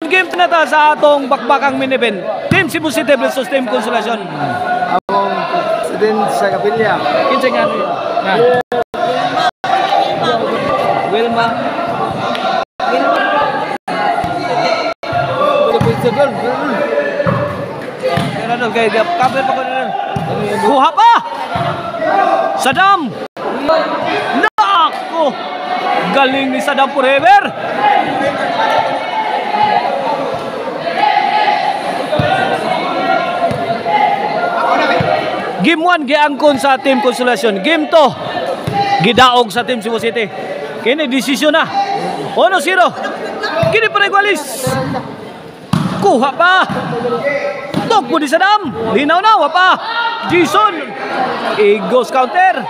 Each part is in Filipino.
Game na ta sa atong bakbakang main event. Team Cebu City versus Team Consolacion. Akong student sa Kapilya. Kinsa nga ano? Wilma. Ano kay cover pa ko na. Buha pa. Saddam. Nako. Galing ni Saddam forever. Game 1 giangkon sa Team Consolacion. Game 2 gidaog sa Team Cebu City. Kini desisyon na. 1-0. Kini pa igualis. Kuha pa. Tok po di Saddam. Linaw na. Wapa. Jason. Igos counter.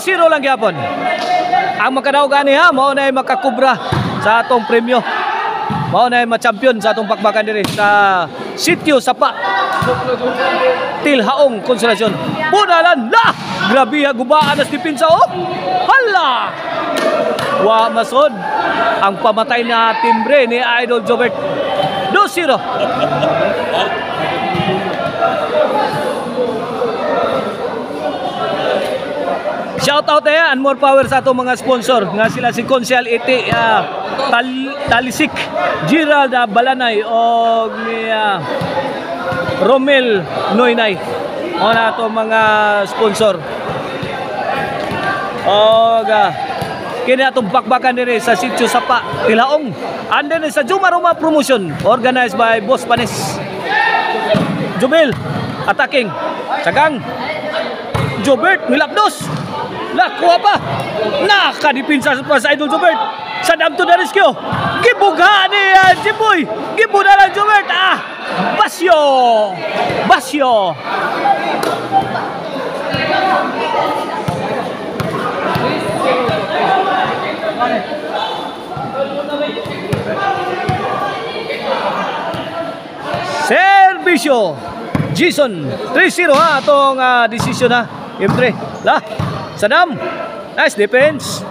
Zero lang gyapon. Ang makadaog ani ha, mao na makakubra sa atong premyo. Mao na ma-champion sa atong bakbakan diri sa Sitio Sapa. Tilhaong Consolacion. Punalan la. Grabe gubaan as depensa oh. Hala. Wa masod ang pamatay na timbre ni Idol Jobert. 2-0. Shout out na and more power sa atong mga sponsor nga sila si Konsyal Iti Talisik, Gerald Balanay o ni Romel Noynay. O na atong mga sponsor. O kini atong bakbakan diri sa Sitio Sapa, Tilaong. And then sa Juma Roma promotion organized by Boss Panis. Jubil attacking. Sagang. Jobert milapdos. Nakuha pa. Nakadipinsa sa Idol Jobert. Saddam to the rescue. Gibuga ni Jimboy. Gibuga lang Jobert. Basyo. Basyo. Servisyo. Jason. 3-0 ha. Itong desisyon ha. Game 3. Lah. Saddam, nice defense.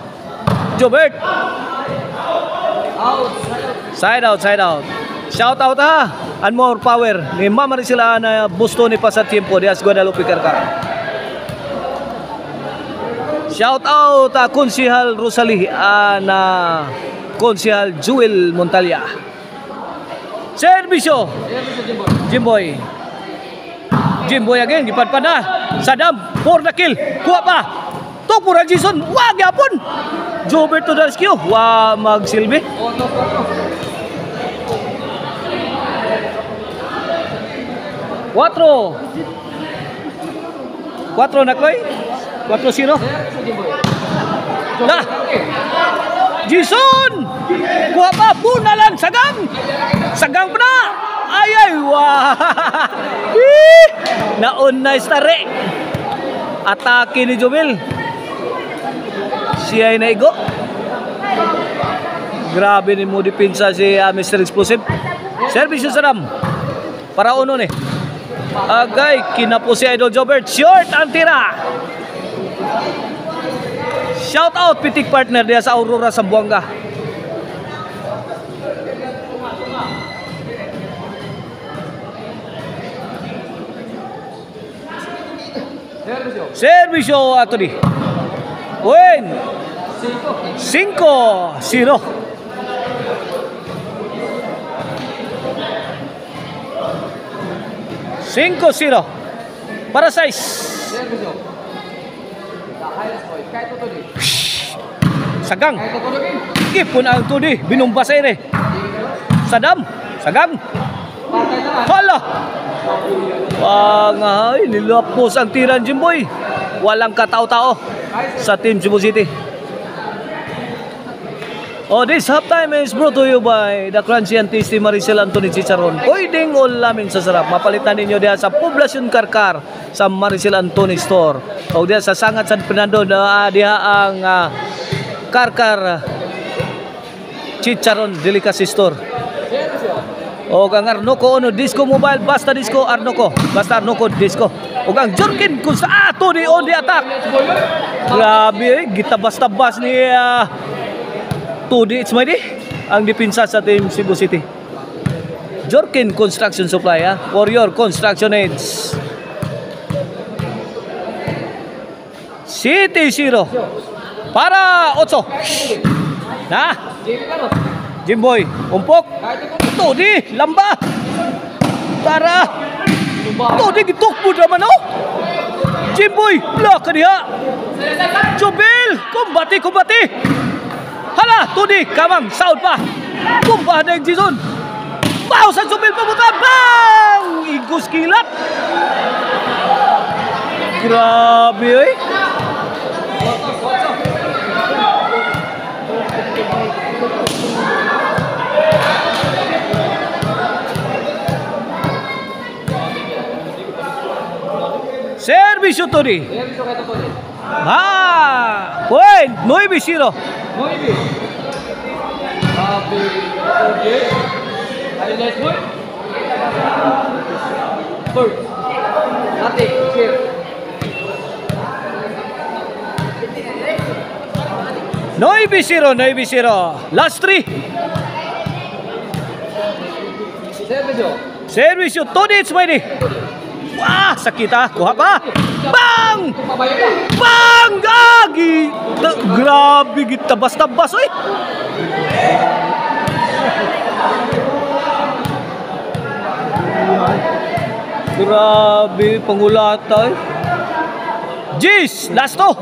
Jobert. Side out, side out. Shout out ha. And more power. Ni Mama rin sila na busto ni Pasatiempo di as Guadalupe Carcar. Shout out Konsihal Rosalie na Konsihal Jewel Montalya. Servisyo. Jimboy. Jimboy again. Gipadpad na. Saddam for the kill. Kuha pa. Tok pura Jason, wag yapon. Jobert to the rescue. Wa magsilbi. Cuatro na koy. 4-0. Nah. Jason. Kuha pa punalan Sagang. Sagang pa na. Ay wah. Naon na stare. Atake ni Jomel. Siya ay naigo. Grabe ni mo dipinsa si Mr. Explosive. Service yung Saddam. Para uno ni. Agay, kinapo si Idol Jobert. Short ang tira. Shout out pitik partner dia sa Aurora Sambuanga. Servisyo ato di. Win. 5-0. 5-0 para size. Sagang. Ipon ang tudi. Binumba sa ere. Saddam. Sagang. Hala. Pangahay. Nilapos ang tiran Jimboy. Walang katao-tao sa Team Cebu City. Oh, this halftime is brought to you by the crunchy and tasty Maricel Anthony Chicharon. Pwedeng ulamin sa sarap. Mapalitan ninyo diya sa Poblacion Carcar sa Maricel Anthony Store. O diya sa Sangat San Fernando na diya ang Carcar Chicharon Delicacy Store. O ang Arnoco Ono Disco Mobile, basta Disco Arnoco, basta Arnoco Disco. O ang Jorkin kung sa ato ni on the attack. Grabe, gitabas-tabas ni Tudi It's Mighty ang dipinsa sa team Cebu City. Jorkin Construction Supply for your construction needs. City 0 para 8 na Jimboy umpok Tudi lamba para Tudi gitukbo naman Jimboy la kaniya Jubil kumbati hala Tudi kamang sound pa kumbah na yung Jason Pau sa Jubil pabuta bang igus kilat grabe Servicio Tudi. Point 9-0. Noy bisiro. Last 3. Servicio Tudi It's Mighty. Wah, sakit kuha pa. Bang! Bang! Gagi! Grabe, gitabas-tabas, oy! Grabe, pangulata, oy. Jis! Last to!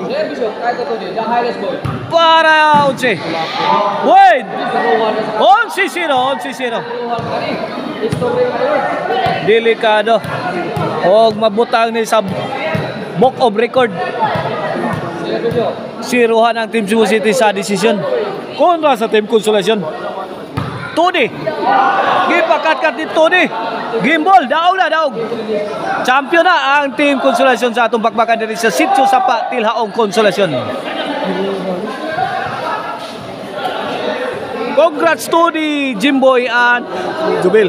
Para 11. Wait! 11-0. Delikado. O mabutang ni sa book of record. Siruhan ang Team Cebu City sa decision kontra sa Team Consolation. Tudi gipakat-kat ni Tudi gimbol daog. Champion na ang Team Consolation sa atong bakbakan diri sa Sitio Sapa Tilhaong Consolation. Congrats Tudi, Jimboy and Jubil.